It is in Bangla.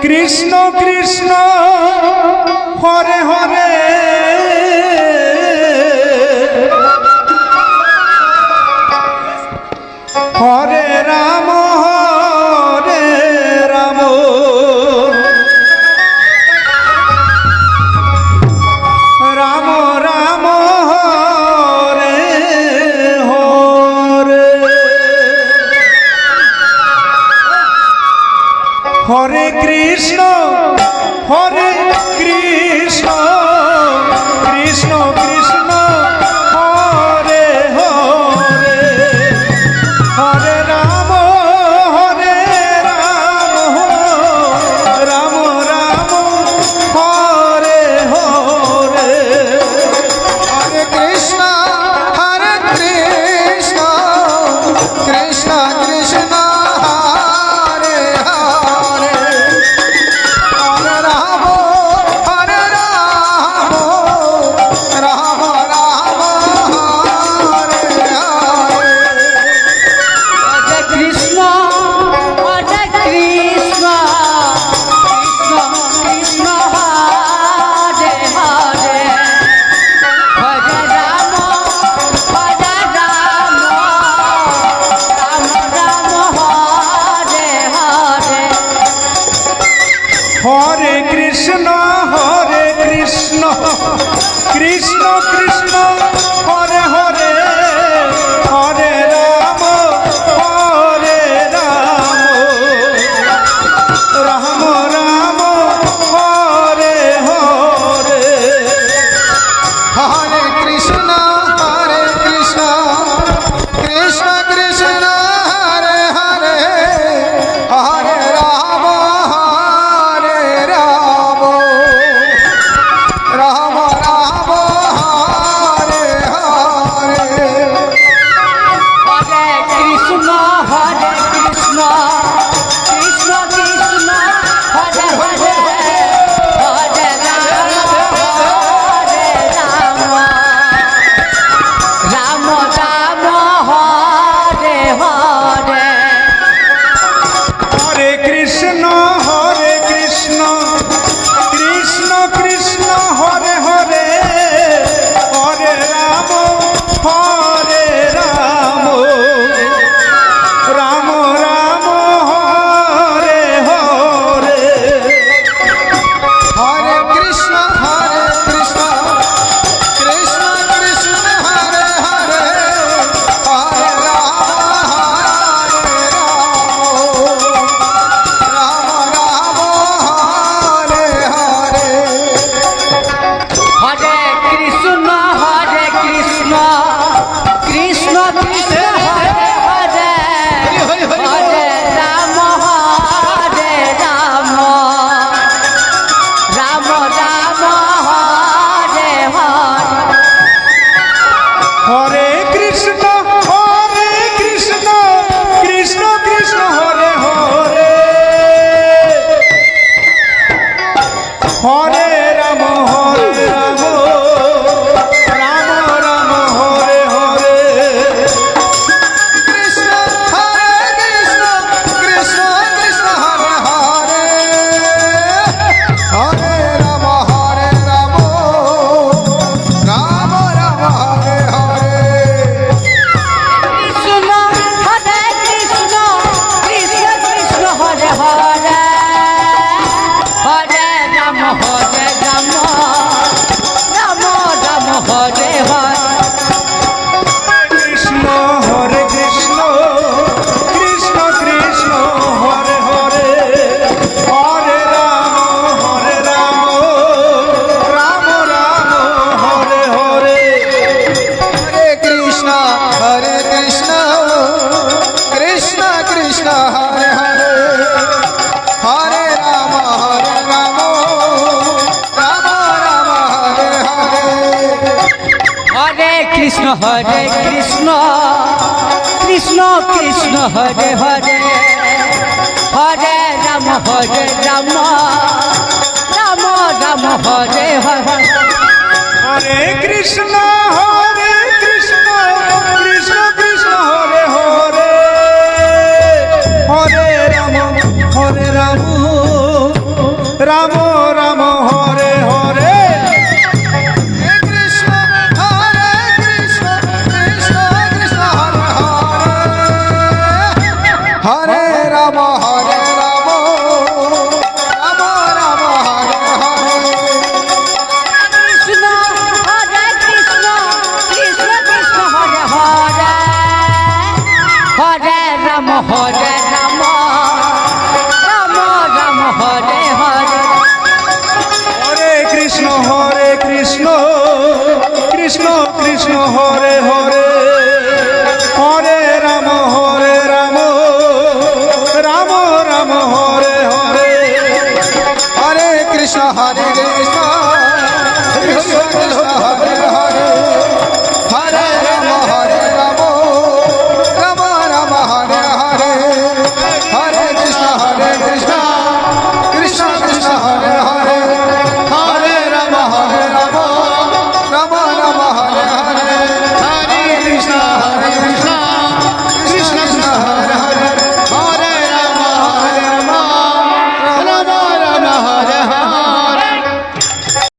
কৃষ্ণ কৃষ্ণ হরে হরে হরে রাম রাম রাম রাম হরে হরে হরে কৃষ্ণ হরে কৃষ্ণ কৃষ্ণ কৃষ্ণ হরে হরে হরে রাম রাম রাম হরে হরে হরে কৃষ্ণ কৃষ্ণ কৃষ্ণ হরে হরে হরে রাম রাম রাম হরে হরে হরে কৃষ্ণ কৃষ্ণ কৃষ্ণ হরে হরে হরে রাম রাম রাম হরে হরে হরে কৃষ্ণ কৃষ্ণ কৃষ্ণ হরে হরে হরে রাম রাম রাম হরে হরে হরে কৃষ্ণ কৃষ্ণ কৃষ্ণ হরে হরে হরে রাম রাম রাম হরে হরে হরে কৃষ্ণ কৃষ্ণ কৃষ্ণ হরে হরে হরে রাম রাম রাম হরে হরে হরে কৃষ্ণ কৃষ্ণ কৃষ্ণ হরে হরে হরে রাম রাম রাম হরে হরে হরে কৃষ্ণ কৃষ্ণ কৃষ্ণ হরে হরে হরে রাম রাম হরে হরে হরে কৃষ্ণ কৃষ্ণ কৃষ্ণ হরে হরে হরে রাম রাম রাম হরে হরে হরে কৃষ্ণ কৃষ্ণ কৃষ্ণ হরে হরে হরে রাম রাম রাম হরে হরে কৃষ্ণ কৃষ্ণ হরে হরে হরে রাম রাম রাম হরে হরে কৃষ্ণ কৃষ্ণ কৃষ্ণ হরে হরে হরে রাম রাম হরে হরে কৃষ্ণ কৃষ্ণ কৃষ্ণ হরে হরে হরে রাম রাম হরে হরে হরে কৃষ্ণ কৃষ্ণ কৃষ্ণ হরে হরে হরে রাম রাম হরে হরে হরে কৃষ্ণ কৃষ্ণ কৃষ্ণ হরে হরে হরে রাম রাম হরে হরে হরে কৃষ্ণ কৃষ্ণ কৃষ্ণ হরে হরে হরে রাম হরে রাম রাম রাম হরে হরে হরে কৃষ্ণ কৃষ্ণ কৃষ্ণ হরে হরে